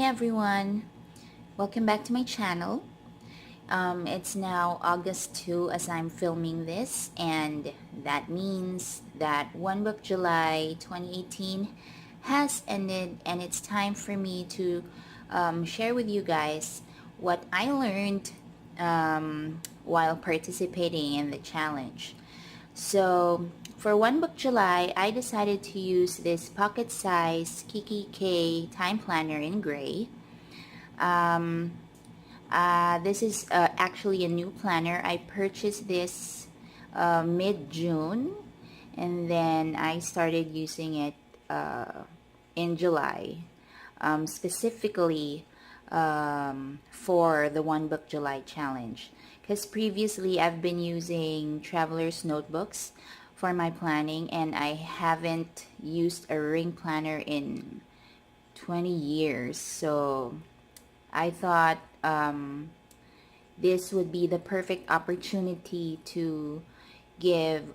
everyone, welcome back to my channel. It's now August 2 as I'm filming this, and that means that One Book July 2018 has ended, and it's time for me to share with you guys what I learned while participating in the challenge. So for One Book July, I decided to use this pocket-sized Kikki.K time planner in gray. Um, this is actually a new planner. I purchased this mid-June, and then I started using it in July, specifically for the One Book July challenge. Because previously I've been using traveler's notebooks for my planning, and I haven't used a ring planner in 20 years. So I thought this would be the perfect opportunity to give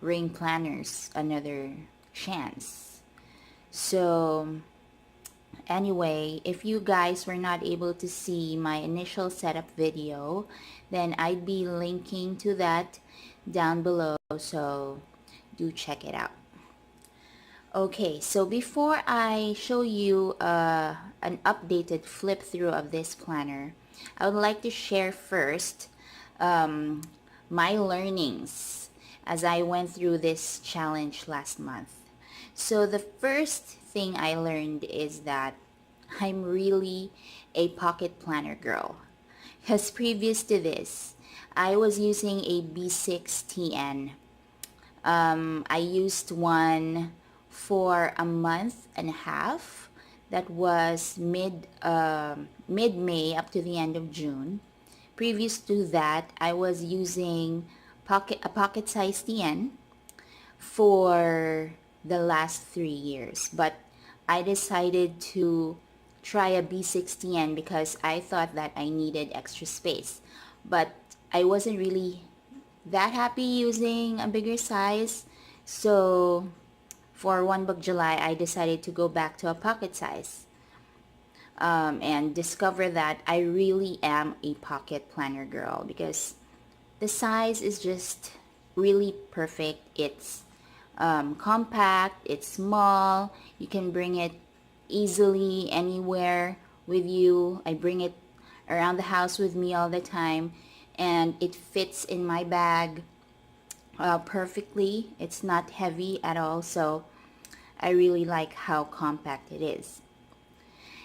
ring planners another chance. So anyway, if you guys were not able to see my initial setup video, then I'd be linking to that down below, so do check it out. Okay, so before I show you an updated flip through of this planner, I would like to share first my learnings as I went through this challenge last month. So the first thing I learned is that I'm really a pocket planner girl. Because previous to this, I was using a B6 TN. I used one for a month and a half. That was mid-May up to the end of June. Previous to that, I was using a pocket-sized TN for the last 3 years. But I decided to try a B6 TN because I thought that I needed extra space. But I wasn't really that happy using a bigger size. So for One Book July, I decided to go back to a pocket size and discover that I really am a pocket planner girl because the size is just really perfect. It's compact, it's small, you can bring it easily anywhere with you. I bring it around the house with me all the time, and it fits in my bag perfectly. It's not heavy at all, so I really like how compact it is.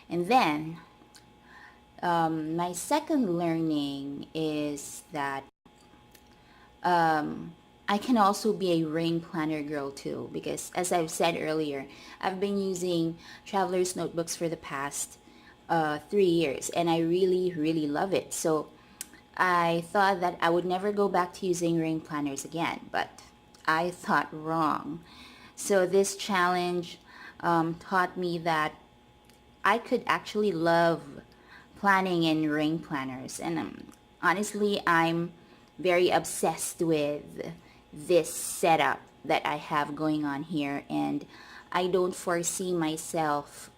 And then my second learning is that I can also be a ring planner girl too, because as I've said earlier, I've been using traveler's notebooks for the past 3 years, and I really love it. So I thought that I would never go back to using ring planners again, but I thought wrong. So this challenge taught me that I could actually love planning in ring planners, and honestly, I'm very obsessed with this setup that I have going on here, and I don't foresee myself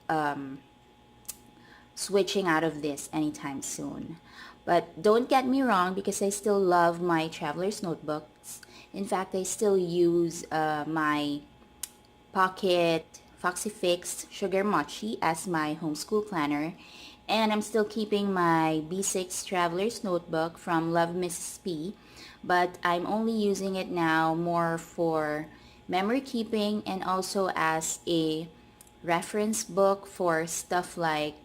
switching out of this anytime soon. But don't get me wrong, because I still love my traveler's notebooks. In fact, I still use my pocket Foxy Fix Sugar Mochi as my homeschool planner, and I'm still keeping my B6 Traveler's Notebook from Love Mrs. P, but I'm only using it now more for memory keeping and also as a reference book for stuff like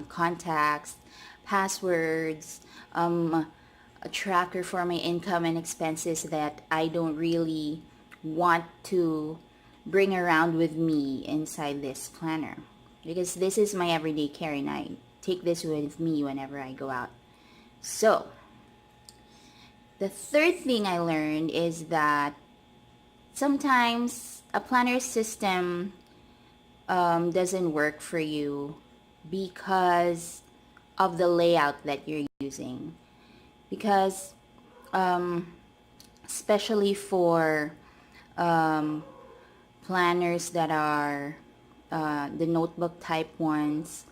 contacts, passwords, a tracker for my income and expenses that I don't really want to bring around with me inside this planner, because this is my everyday carry and I take this with me whenever I go out. So the third thing I learned is that sometimes a planner system doesn't work for you because of the layout that you're using, because especially for planners that are the notebook type ones,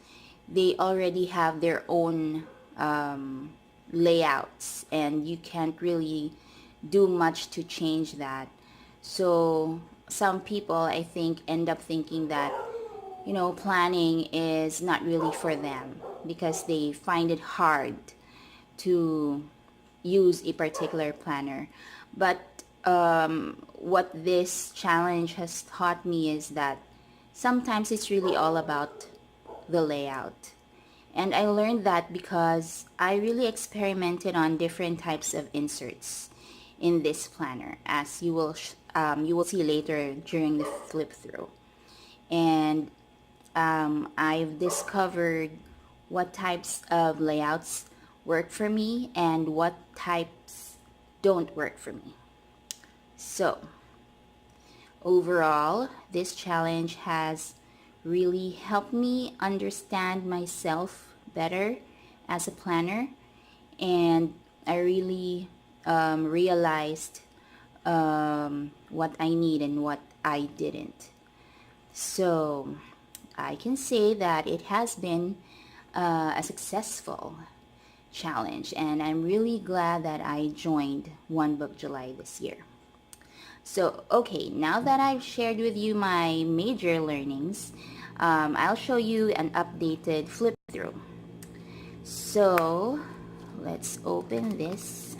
they already have their own layouts, and you can't really do much to change that. So some people, I think, end up thinking that, planning is not really for them because they find it hard to use a particular planner. But what this challenge has taught me is that sometimes it's really all about the layout. And I learned that because I really experimented on different types of inserts in this planner, as you will see later during the flip through. And I've discovered what types of layouts work for me and what types don't work for me. So overall, this challenge has really helped me understand myself better as a planner, and I really realized what I need and what I didn't. So I can say that it has been a successful challenge, and I'm really glad that I joined One Book July this year. So, okay, now that I've shared with you my major learnings, I'll show you an updated flip through. So, let's open this.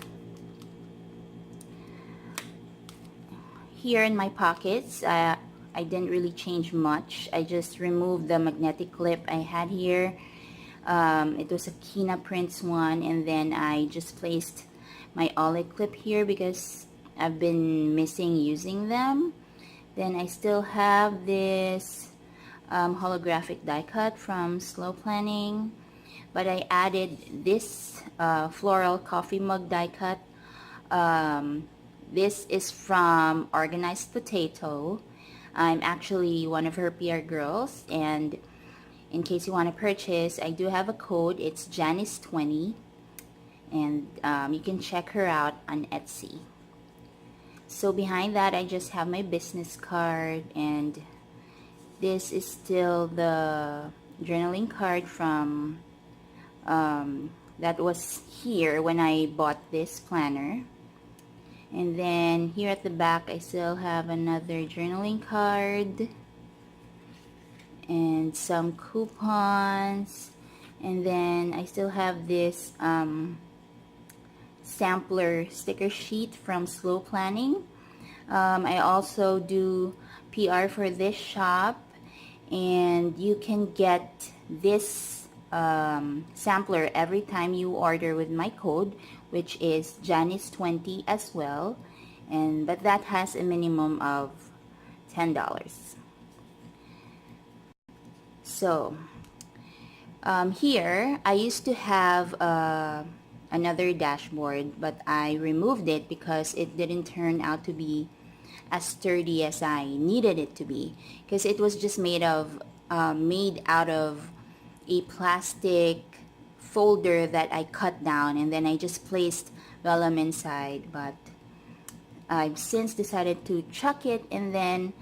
Here in my pockets, I didn't really change much. I just removed the magnetic clip I had here. It was a Kina Prints one, and then I just placed my Ollie clip here because I've been missing using them. Then I still have this holographic die cut from Slow Planning, but I added this floral coffee mug die cut. This is from Organized Potato. I'm actually one of her PR girls, and in case you want to purchase, I do have a code. It's Janice20, and you can check her out on Etsy. So behind that, I just have my business card, and this is still the journaling card from that was here when I bought this planner. And then here at the back, I still have another journaling card and some coupons, and then I still have this sampler sticker sheet from Slow Planning. I also do PR for this shop, and you can get this sampler every time you order with my code, which is Janice20 as well, but that has a minimum of $10. So here I used to have another dashboard, but I removed it because it didn't turn out to be as sturdy as I needed it to be, because it was just made out of a plastic folder that I cut down, and then I just placed vellum inside. But I've since decided to chuck it, and then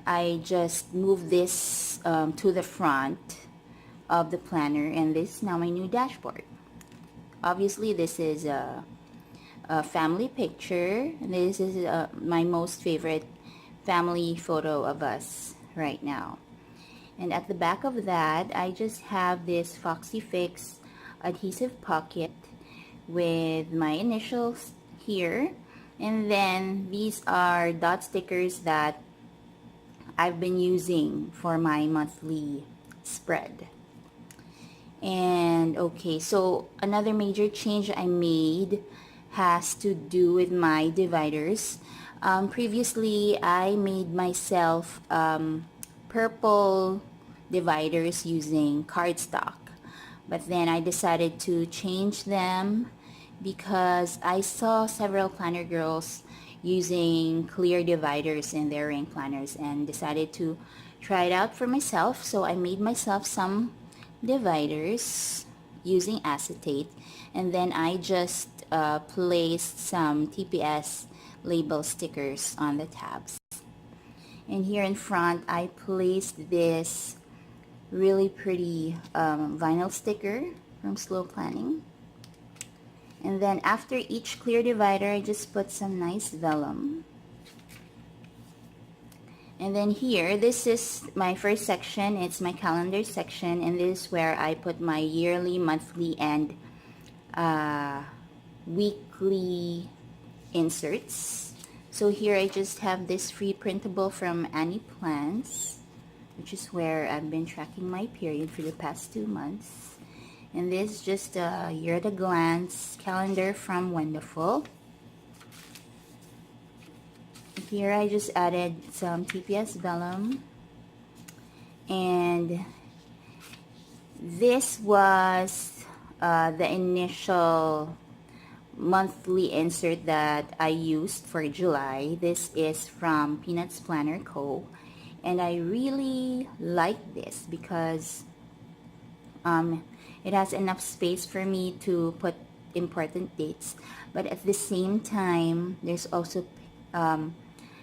I just moved this to the front of the planner, and this is now my new dashboard. Obviously, this is a family picture. This is my most favorite family photo of us right now. And at the back of that, I just have this Foxy Fix adhesive pocket with my initials here. And then these are dot stickers that I've been using for my monthly spread. And okay, so another major change I made has to do with my dividers. Previously, I made myself purple dividers using cardstock, but then I decided to change them because I saw several planner girls using clear dividers in their ring planners and decided to try it out for myself. So I made myself some dividers using acetate, and then I just placed some TPS label stickers on the tabs. And here in front, I placed this really pretty vinyl sticker from Slow Planning. And then after each clear divider, I just put some nice vellum. And then here, this is my first section. It's my calendar section, and this is where I put my yearly, monthly, and weekly inserts. So here I just have this free printable from Annie Plans, which is where I've been tracking my period for the past 2 months. And this is just a year at a glance calendar from Wonderful. Here I just added some TPS vellum, and this was the initial monthly insert that I used for July. This is from Peanuts Planner Co. And I really like this because it has enough space for me to put important dates, but at the same time there's also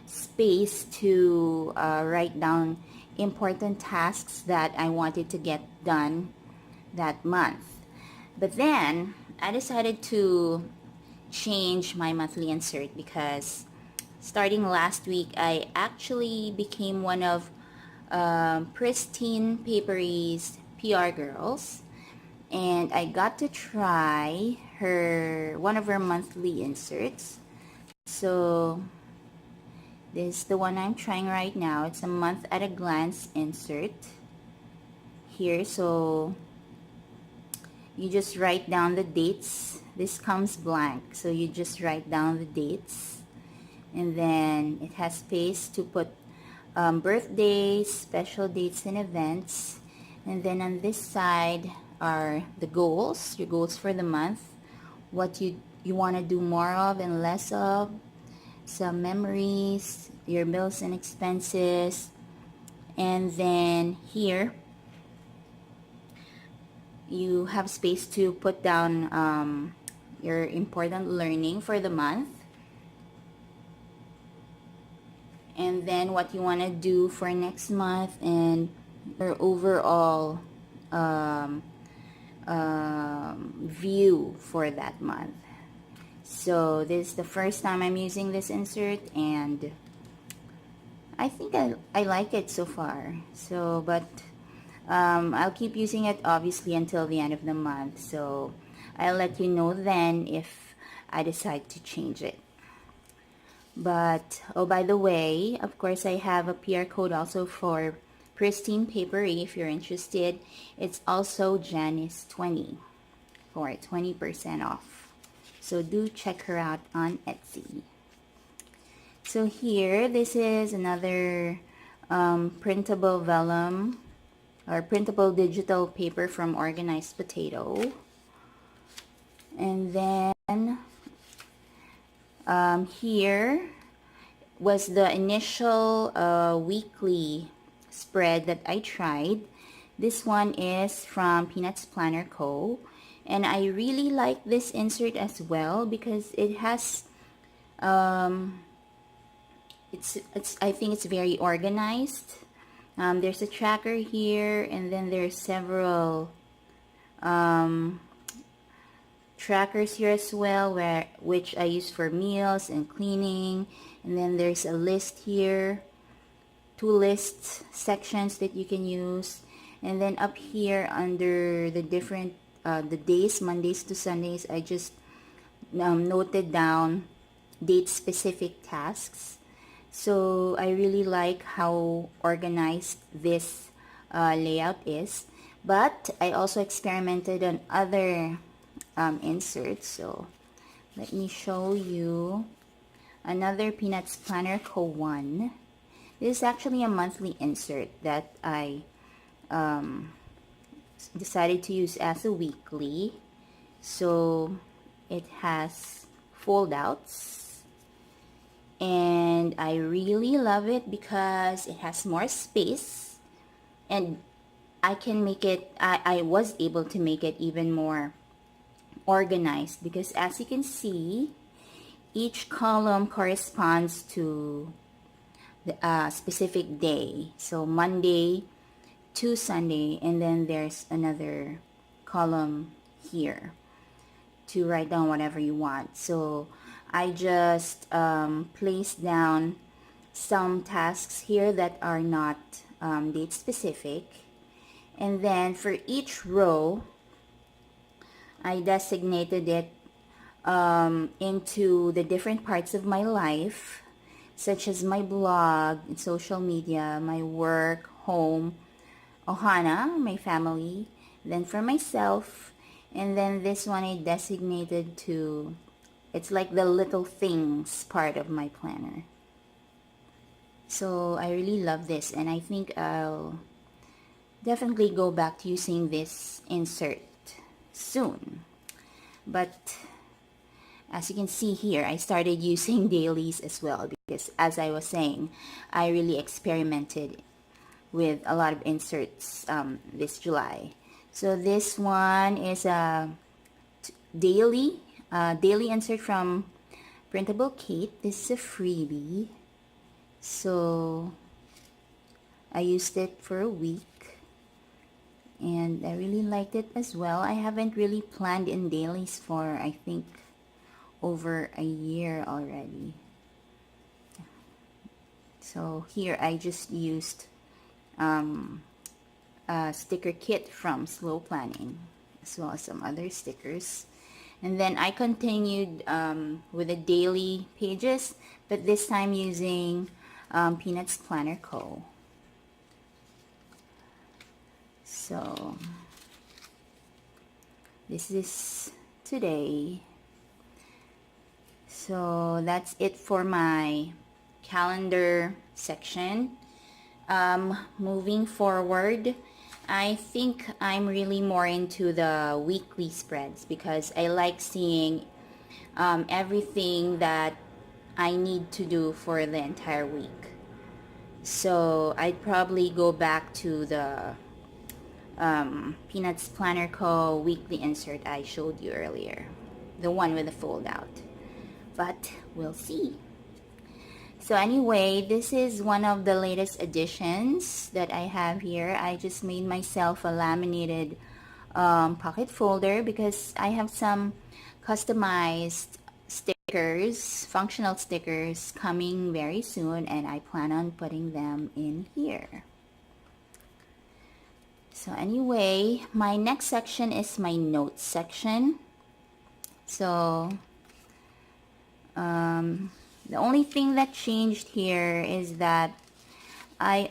space to write down important tasks that I wanted to get done that month. But then I decided to change my monthly insert because starting last week I actually became one of Pristine Papery's PR girls, and I got to try one of her monthly inserts. So this is the one I'm trying right now. It's a month at a glance insert here. So you just write down the dates. This comes blank, so you just write down the dates, and then it has space to put birthdays, special dates, and events. And then on this side are the goals, your goals for the month, what you want to do more of and less of, some memories, your bills and expenses. And then here you have space to put down your important learning for the month, and then what you want to do for next month, and your overall view for that month. So this is the first time I'm using this insert, and I think I like it so far. So but I'll keep using it obviously until the end of the month, so I'll let you know then if I decide to change it. But oh, by the way, of course I have a PR code also for Pristine Papery if you're interested. It's also Janice20 for 20% off. So do check her out on Etsy. So here, this is another printable vellum or printable digital paper from Organized Potato. And then here was the initial weekly spread that I tried. This one is from Peanuts Planner Co. And I really like this insert as well because it has I think it's very organized. There's a tracker here, and then there's several trackers here as well, which I use for meals and cleaning. And then there's a list here, 2 list sections that you can use. And then up here under the different the days, Mondays to Sundays, I just noted down date specific tasks. So I really like how organized this layout is. But I also experimented on other inserts. So let me show you another Peanuts Planner Co. one. This is actually a monthly insert that I decided to use as a weekly. So it has fold outs, and I really love it because it has more space, and I can make it, I was able to make it even more organized because as you can see, each column corresponds to the specific day. So Monday to Sunday, and then there's another column here to write down whatever you want. So I just placed down some tasks here that are not date specific, and then for each row I designated it into the different parts of my life, such as my blog, social media, my work, home, ohana, my family, then for myself, and then this one I designated to, it's like the little things part of my planner. So I really love this, and I think I'll definitely go back to using this insert soon. But as you can see here, I started using dailies as well because, as I was saying, I really experimented with a lot of inserts this July. So this one is a daily insert from Printable Kate. This is a freebie. So I used it for a week and I really liked it as well. I haven't really planned in dailies for, I think, over a year already. So here I just used a sticker kit from Slow Planning, as well as some other stickers. And then I continued with the daily pages, but this time using Peanuts Planner Co. So this is today. So that's it for my calendar section. Moving forward, I think I'm really more into the weekly spreads because I like seeing everything that I need to do for the entire week. So I'd probably go back to the Peanuts Planner Co. weekly insert I showed you earlier, the one with the fold out. But we'll see. So anyway, this is one of the latest additions that I have here. I just made myself a laminated pocket folder because I have some customized stickers, functional stickers coming very soon, and I plan on putting them in here. So anyway, my next section is my notes section. So the only thing that changed here is that I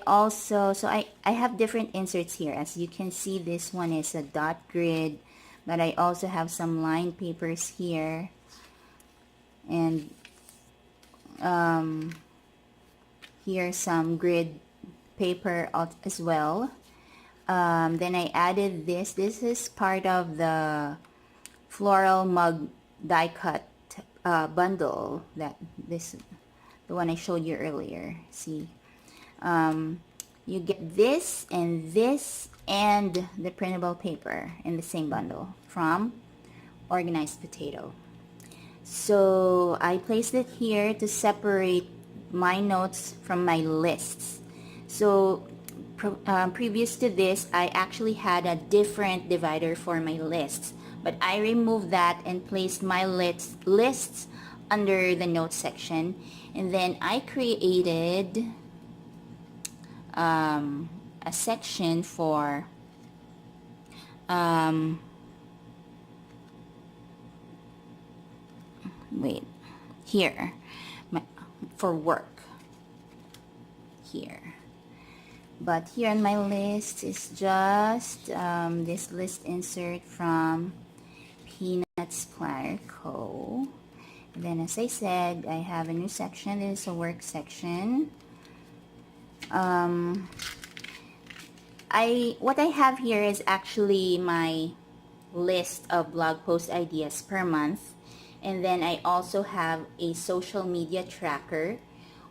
have different inserts here. As you can see, this one is a dot grid, but I also have some line papers here, and here's some grid paper as well. Then I added this. This is part of the floral mug die cut bundle, that this, the one I showed you earlier. See, you get this and the printable paper in the same bundle from Organized Potato. So I placed it here to separate my notes from my lists. So previous to this, I actually had a different divider for my lists, but I removed that and placed my lists under the notes section, and then I created a section for here, for work here. But here on my list is just this list insert from Peanuts Planner Co. And then, as I said, I have a new section. This is a work section. What I have here is actually my list of blog post ideas per month. And then I also have a social media tracker,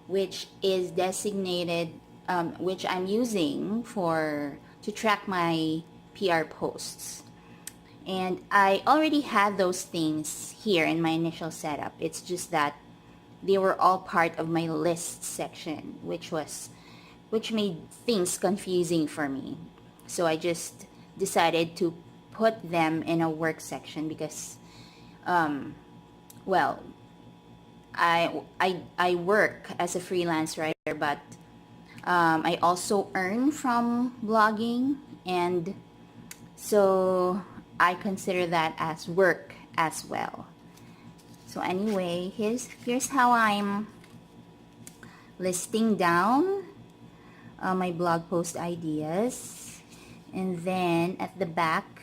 which is designated, which I'm using to track my PR posts. And I already had those things here in my initial setup. It's just that they were all part of my list section, which made things confusing for me. So I just decided to put them in a work section because, well, I work as a freelance writer, but I also earn from blogging, and so I consider that as work as well. So anyway, here's how I'm listing down my blog post ideas, and then at the back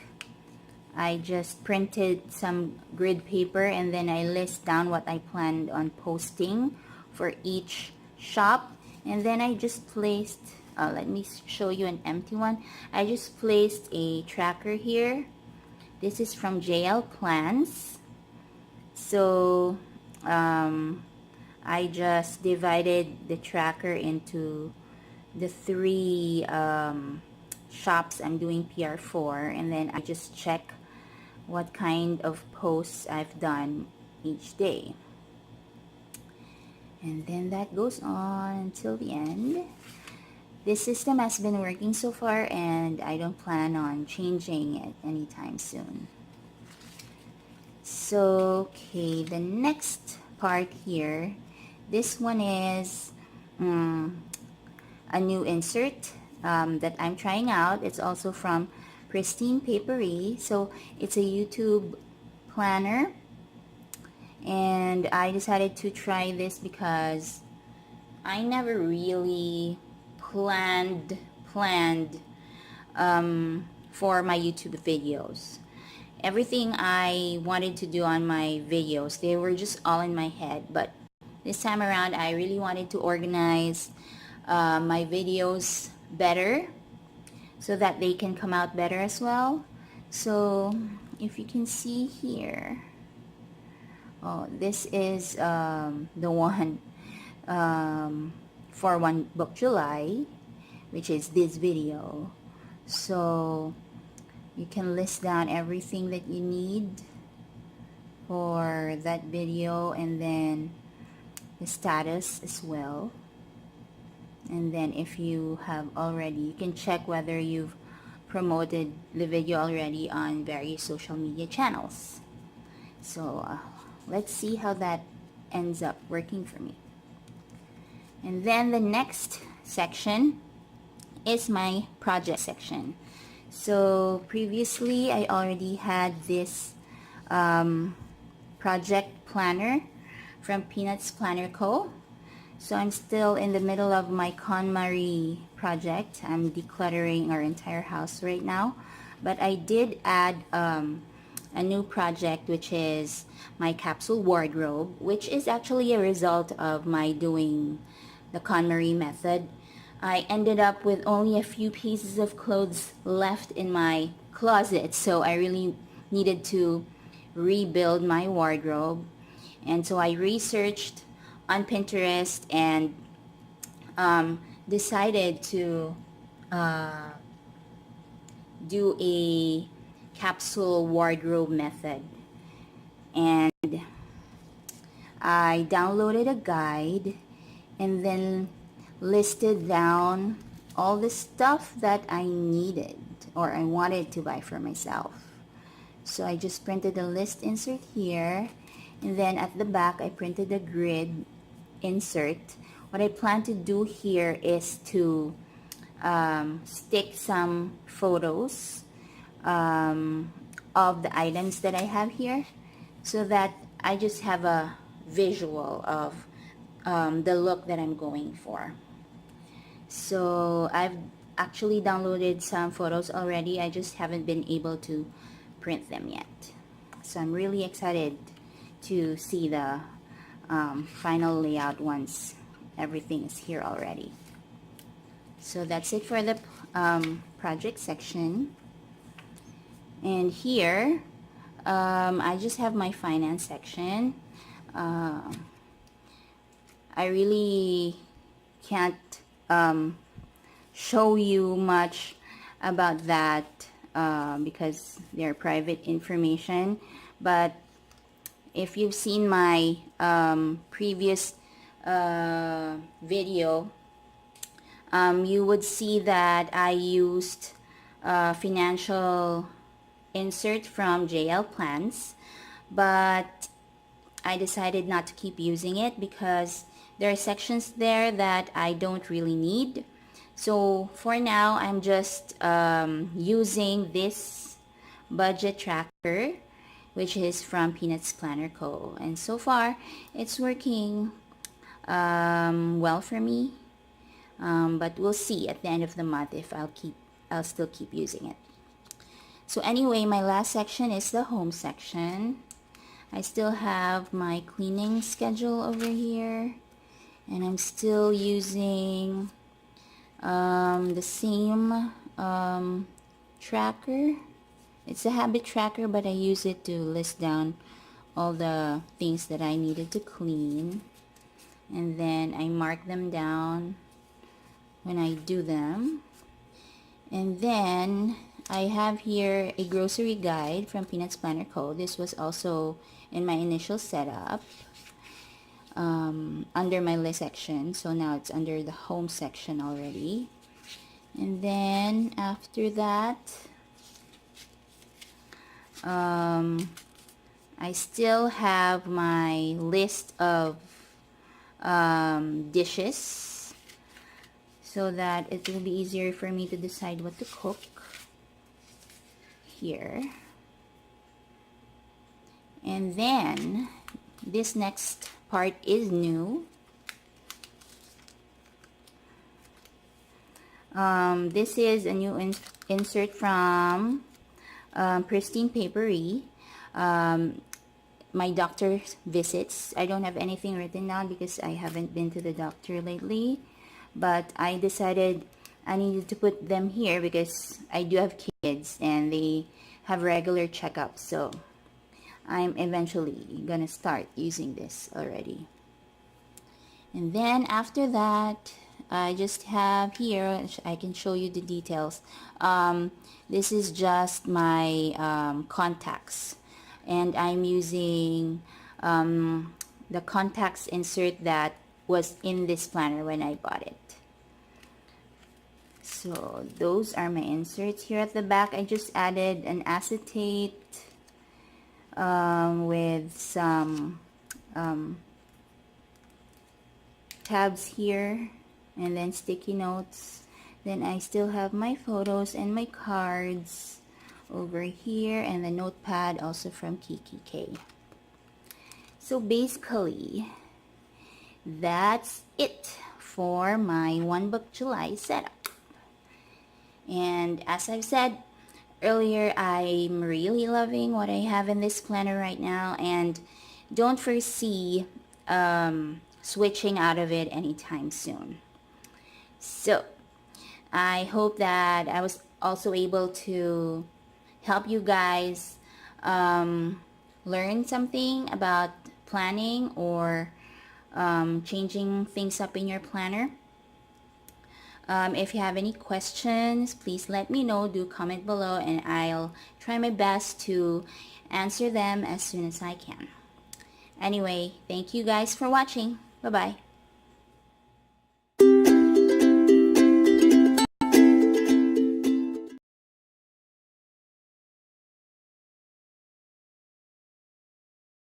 I just printed some grid paper, and then I list down what I planned on posting for each shop. And then I just placed, let me show you an empty one. I just placed a tracker here. This is from JL Plans. So I just divided the tracker into the three shops I'm doing PR for, and then I just check what kind of posts I've done each day. And then that goes on until the end. This system has been working so far, and I don't plan on changing it anytime soon. So, okay, the next part here, this one is a new insert that I'm trying out. It's also from Pristine Papery. So it's a YouTube planner, and I decided to try this because I never really planned for my YouTube videos. Everything I wanted to do on my videos, they were just all in my head, but this time around I really wanted to organize my videos better so that they can come out better as well. So if you can see here, this is the one for One Book July, which is this video. So you can list down everything that you need for that video, and then the status as well. And then if you have already, you can check whether you've promoted the video already on various social media channels. So let's see how that ends up working for me. And then the next section is my project section. So previously I already had this project planner from Peanuts Planner Co. So I'm still in the middle of my KonMari project. I'm decluttering our entire house right now. But I did add a new project, which is my capsule wardrobe, which is actually a result of my doing the KonMari method. I ended up with only a few pieces of clothes left in my closet, so I really needed to rebuild my wardrobe. And so I researched on Pinterest and decided to do a capsule wardrobe method. And I downloaded a guide and then listed down all the stuff that I needed or I wanted to buy for myself. So I just printed a list insert here, and then at the back I printed a grid insert. What I plan to do here is to stick some photos of the items that I have here, so that I just have a visual of the look that I'm going for. So I've actually downloaded some photos already. I just haven't been able to print them yet. So I'm really excited to see the final layout once everything is here already. So that's it for the project section. And here I just have my finance section. I really can't show you much about that because they're private information, but if you've seen my previous video, you would see that I used financial insert from JL Plans, but I decided not to keep using it because there are sections there that I don't really need. So for now, I'm just using this budget tracker, which is from Peanuts Planner Co. And so far, it's working well for me. But we'll see at the end of the month if I'll still keep using it. So anyway, my last section is the home section. I still have my cleaning schedule over here, and I'm still using the same tracker. It's a habit tracker, but I use it to list down all the things that I needed to clean, and then I mark them down when I do them. And then I have here a grocery guide from Peanuts Planner Co. This was also in my initial setup under my list section, so now it's under the home section already. And then after that, I still have my list of dishes so that it will be easier for me to decide what to cook here. And then this next part is new. This is a new insert from Pristine Papery. My doctor's visits. I don't have anything written down because I haven't been to the doctor lately, but I decided I needed to put them here because I do have kids and they have regular checkups, so I'm eventually gonna start using this already. And then after that, I just have here, I can show you the details. This is just my contacts, and I'm using the contacts insert that was in this planner when I bought it. So those are my inserts. Here at the back, I just added an acetate with some tabs here, and then sticky notes. Then I still have my photos and my cards over here, and the notepad also from Kikki.K. So basically, that's it for my One Book July setup. And as I've said earlier, I'm really loving what I have in this planner right now, and don't foresee switching out of it anytime soon. So I hope that I was also able to help you guys learn something about planning or changing things up in your planner. If you have any questions, please let me know. Do comment below and I'll try my best to answer them as soon as I can. Anyway, thank you guys for watching. Bye-bye.